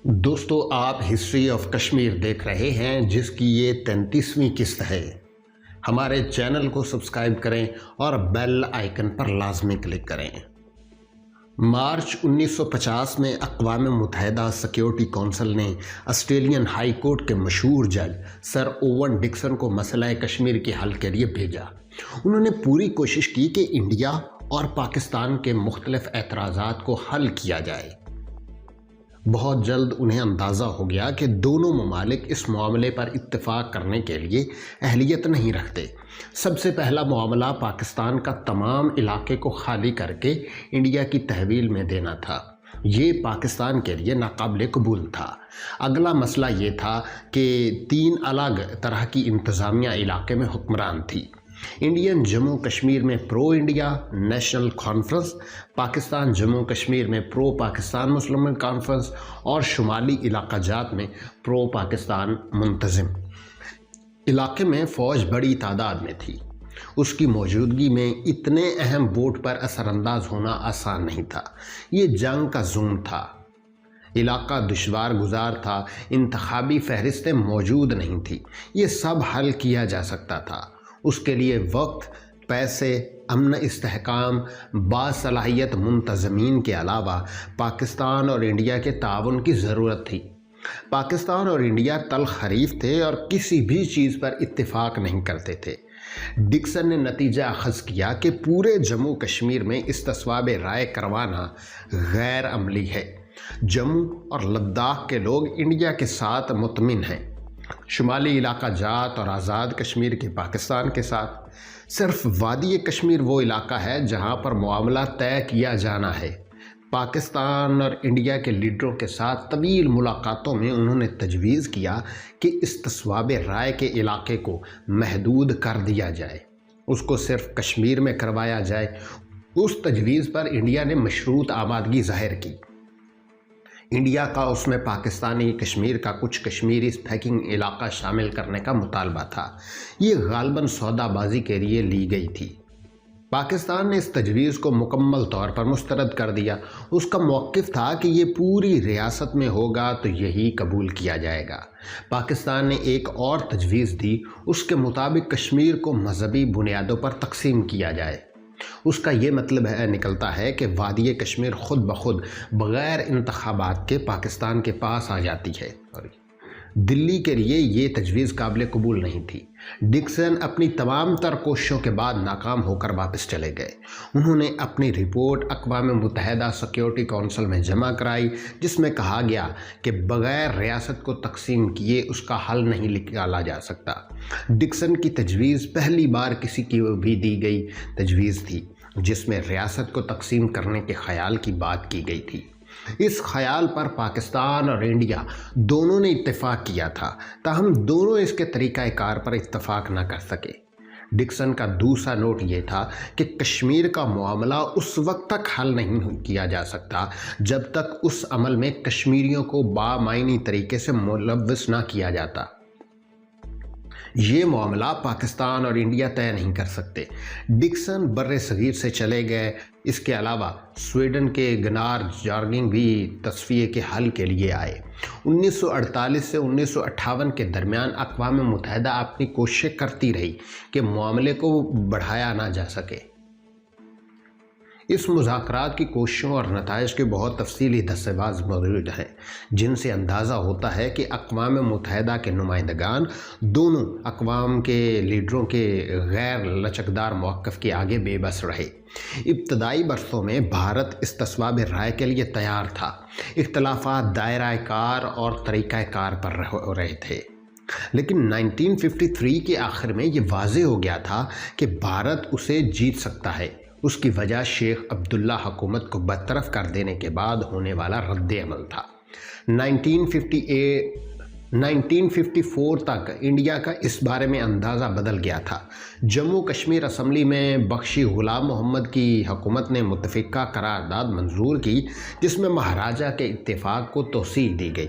دوستو آپ history of Kashmir دیکھ رہے ہیں جس کی یہ 33ویں قسط ہے۔ ہمارے چینل کو سبسکرائب کریں اور بیل آئیکن پر لازمی کلک کریں۔ مارچ 1950 میں اقوام متحدہ سیکیورٹی کونسل نے آسٹریلین ہائی کورٹ کے مشہور جج سر اوون ڈکسن کو مسئلہ کشمیر کے حل کے لیے بھیجا۔ انہوں نے پوری کوشش کی کہ انڈیا اور پاکستان کے مختلف اعتراضات کو حل کیا جائے۔ بہت جلد انہیں اندازہ ہو گیا کہ دونوں ممالک اس معاملے پر اتفاق کرنے کے لیے اہلیت نہیں رکھتے۔ سب سے پہلا معاملہ پاکستان کا تمام علاقے کو خالی کر کے انڈیا کی تحویل میں دینا تھا۔ یہ پاکستان کے لیے ناقابل قبول تھا۔ اگلا مسئلہ یہ تھا کہ 3 الگ طرح کی انتظامیہ علاقے میں حکمران تھی۔ انڈین جموں کشمیر میں pro India National Conference, Pakistan Jammu Kashmir میں پرو پاکستان مسلم کانفرنس اور شمالی علاقہ جات میں پرو پاکستان منتظم۔ علاقے میں فوج بڑی تعداد میں تھی۔ اس کی موجودگی میں اتنے اہم ووٹ پر اثر انداز ہونا آسان نہیں تھا۔ یہ جنگ کا زون تھا۔ علاقہ دشوار گزار تھا۔ انتخابی فہرستیں موجود نہیں تھی۔ یہ سب حل کیا جا سکتا تھا۔ اس کے لیے وقت، پیسے، امن استحکام، باصلاحیت منتظمین کے علاوہ پاکستان اور انڈیا کے تعاون کی ضرورت تھی۔ پاکستان اور انڈیا تلخ حریف تھے اور کسی بھی چیز پر اتفاق نہیں کرتے تھے۔ ڈکسن نے نتیجہ اخذ کیا کہ پورے جموں کشمیر میں استصواب رائے کروانا غیر عملی ہے۔ جموں اور لداخ کے لوگ انڈیا کے ساتھ مطمئن ہیں، شمالی علاقہ جات اور آزاد کشمیر کے پاکستان کے ساتھ۔ صرف وادی کشمیر وہ علاقہ ہے جہاں پر معاملہ طے کیا جانا ہے۔ پاکستان اور انڈیا کے لیڈروں کے ساتھ طویل ملاقاتوں میں انہوں نے تجویز کیا کہ استصواب رائے کے علاقے کو محدود کر دیا جائے، اس کو صرف کشمیر میں کروایا جائے۔ اس تجویز پر انڈیا نے مشروط آمادگی ظاہر کی۔ انڈیا کا اس میں پاکستانی کشمیر کا کچھ کشمیری اسپیکنگ علاقہ شامل کرنے کا مطالبہ تھا۔ یہ غالباً سودا بازی کے لیے لی گئی تھی۔ پاکستان نے اس تجویز کو مکمل طور پر مسترد کر دیا۔ اس کا موقف تھا کہ یہ پوری ریاست میں ہوگا تو یہی قبول کیا جائے گا۔ پاکستان نے ایک اور تجویز دی، اس کے مطابق کشمیر کو مذہبی بنیادوں پر تقسیم کیا جائے۔ اس کا یہ مطلب نکلتا ہے کہ وادی کشمیر خود بخود بغیر انتخابات کے پاکستان کے پاس آ جاتی ہے۔ دلی کے لیے یہ تجویز قابل قبول نہیں تھی۔ ڈکسن اپنی تمام تر کوششوں کے بعد ناکام ہو کر واپس چلے گئے۔ انہوں نے اپنی رپورٹ اقوام متحدہ سیکیورٹی کونسل میں جمع کرائی، جس میں کہا گیا کہ بغیر ریاست کو تقسیم کیے اس کا حل نہیں نکالا جا سکتا۔ ڈکسن کی تجویز پہلی بار کسی کی بھی دی گئی تجویز تھی جس میں ریاست کو تقسیم کرنے کے خیال کی بات کی گئی تھی۔ اس خیال پر پاکستان اور انڈیا دونوں نے اتفاق کیا تھا، تاہم دونوں اس کے طریقہ کار پر اتفاق نہ کر سکے۔ ڈکسن کا دوسرا نوٹ یہ تھا کہ کشمیر کا معاملہ اس وقت تک حل نہیں کیا جا سکتا جب تک اس عمل میں کشمیریوں کو بامعنی طریقے سے ملوث نہ کیا جاتا۔ یہ معاملہ پاکستان اور انڈیا طے نہیں کر سکتے۔ ڈکسن بر صغیر سے چلے گئے۔ اس کے علاوہ سویڈن کے گنار جارگنگ بھی تصفیے کے حل کے لیے آئے۔ 1948 سے 1958 کے درمیان اقوام متحدہ اپنی کوششیں کرتی رہی کہ معاملے کو بڑھایا نہ جا سکے۔ اس مذاکرات کی کوششوں اور نتائج کے بہت تفصیلی دستاویز موجود ہیں، جن سے اندازہ ہوتا ہے کہ اقوام متحدہ کے نمائندگان دونوں اقوام کے لیڈروں کے غیر لچکدار موقف کے آگے بے بس رہے۔ ابتدائی برسوں میں بھارت استصواب رائے کے لیے تیار تھا۔ اختلافات دائرہ کار اور طریقہ کار پر ہو رہے تھے، لیکن 1953 کے آخر میں یہ واضح ہو گیا تھا کہ بھارت اسے جیت سکتا ہے۔ اس کی وجہ شیخ عبداللہ حکومت کو برطرف کر دینے کے بعد ہونے والا رد عمل تھا۔ 1954 تک انڈیا کا اس بارے میں اندازہ بدل گیا تھا۔ جموں کشمیر اسمبلی میں بخشی غلام محمد کی حکومت نے متفقہ قرارداد منظور کی، جس میں مہاراجہ کے اتفاق کو توسیع دی گئی۔